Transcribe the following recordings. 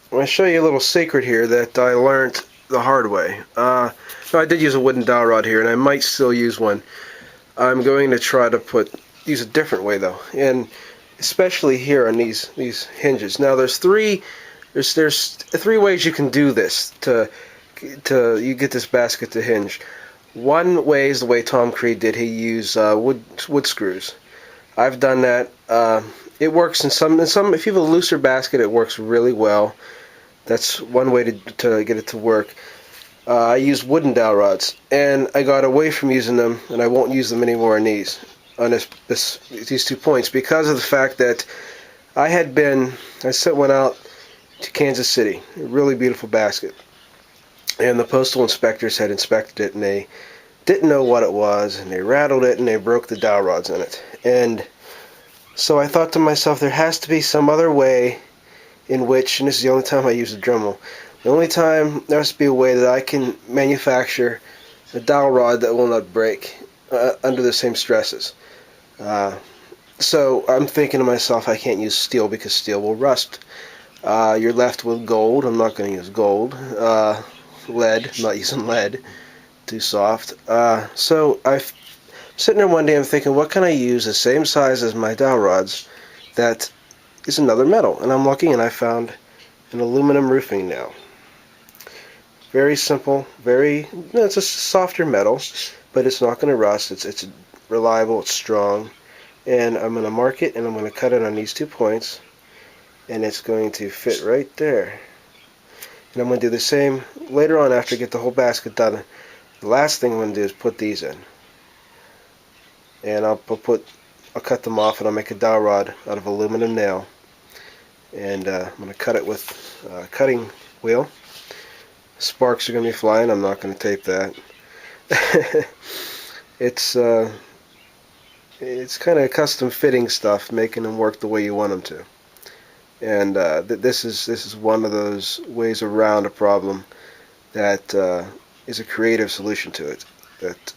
I'm going to show you a little secret here that I learned the hard way. No, I did use a wooden dowel rod here, and I might still use one. I'm going to try to use a different way though, and especially here on these hinges. Now there's three ways you can do this to you get this basket to hinge. One way is the way Tom Creed did. He used wood screws. I've done that. It works in some. If you have a looser basket, it works really well. That's one way to get it to work. I use wooden dowel rods, and I got away from using them, and I won't use them anymore on these these 2 points because of the fact that I sent one out to Kansas City, a really beautiful basket, and the postal inspectors had inspected it, and they didn't know what it was, and they rattled it, and they broke the dowel rods in it. And so I thought to myself, there has to be some other way in which, and this is the only time I use a Dremel, the only time there has to be a way that I can manufacture a dowel rod that will not break under the same stresses. So I'm thinking to myself, I can't use steel because steel will rust. You're left with gold. I'm not going to use gold. Lead. I'm not using lead. Too soft. So I'm sitting there one day, I'm thinking, what can I use the same size as my dowel rods that is another metal? And I'm looking, and I found an aluminum roofing nail. Very simple. It's a softer metal, but it's not going to rust. It's reliable. It's strong. And I'm going to mark it, and I'm going to cut it on these 2 points, and it's going to fit right there. And I'm going to do the same later on after I get the whole basket done. The last thing I'm going to do is put these in, and I'll cut them off, and I'll make a dowel rod out of aluminum nail, and I'm going to cut it with a cutting wheel. Sparks are going to be flying. I'm not going to tape that. It's kind of custom fitting stuff, making them work the way you want them to. And this is one of those ways around a problem that is a creative solution to it that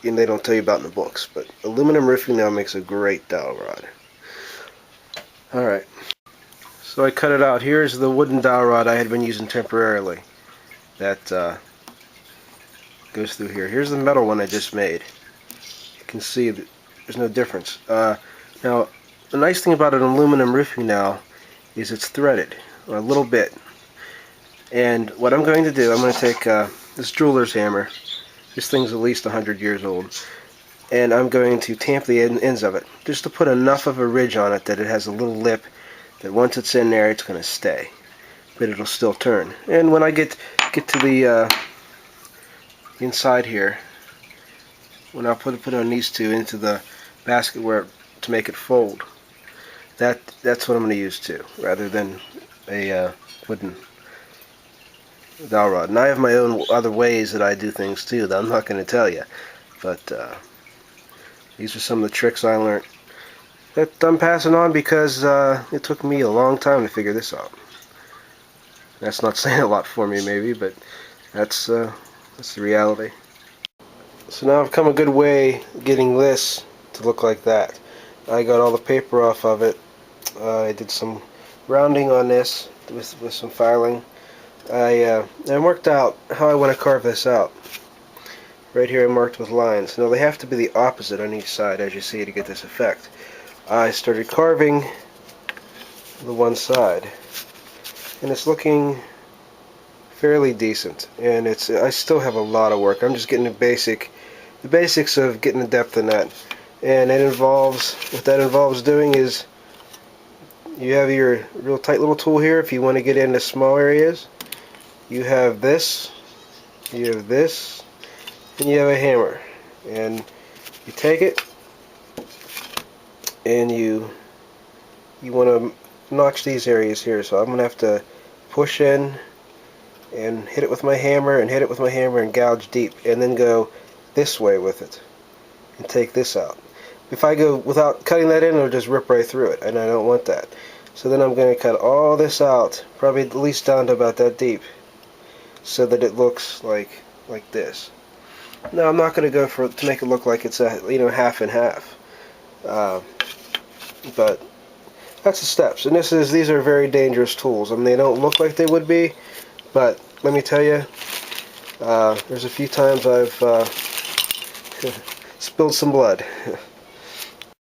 they don't tell you about in the books. But aluminum roofing now makes a great dowel rod. All right, so I cut it out. Here's the wooden dowel rod I had been using temporarily. That goes through here. Here's the metal one I just made. You can see that there's no difference. Now, the nice thing about an aluminum roofing now is it's threaded a little bit. And what I'm going to do, I'm going to take this jeweler's hammer. This thing's at least 100 years old. And I'm going to tamp the ends of it, just to put enough of a ridge on it that it has a little lip that once it's in there, it's going to stay. But it'll still turn. And when I get to the inside here, when I put on these two into the basket to make it fold, that's what I'm going to use too, rather than a wooden dowel rod. And I have my own other ways that I do things too that I'm not going to tell you, but these are some of the tricks I learned that I'm passing on because it took me a long time to figure this out. That's not saying a lot for me, maybe, but that's the reality. So now I've come a good way getting this to look like that. I got all the paper off of it. I did some rounding on this with some filing. I worked out how I want to carve this out. Right here I marked with lines. Now they have to be the opposite on each side, as you see, to get this effect. I started carving the one side, and it's looking fairly decent. And I still have a lot of work. I'm just getting the basics of getting the depth in that. And what that involves doing is you have your real tight little tool here if you want to get into small areas. You have this, and you have a hammer. And you take it, and you want to notch these areas here. So I'm going to have to push in and hit it with my hammer, and gouge deep, and then go this way with it and take this out. If I go without cutting that in, it'll just rip right through it, and I don't want that. So then I'm going to cut all this out, probably at least down to about that deep, so that it looks like this. Now I'm not going to go to make it look like it's half and half, but that's the steps. And these are very dangerous tools. I mean, they don't look like they would be, but let me tell you, there's a few times I've spilled some blood.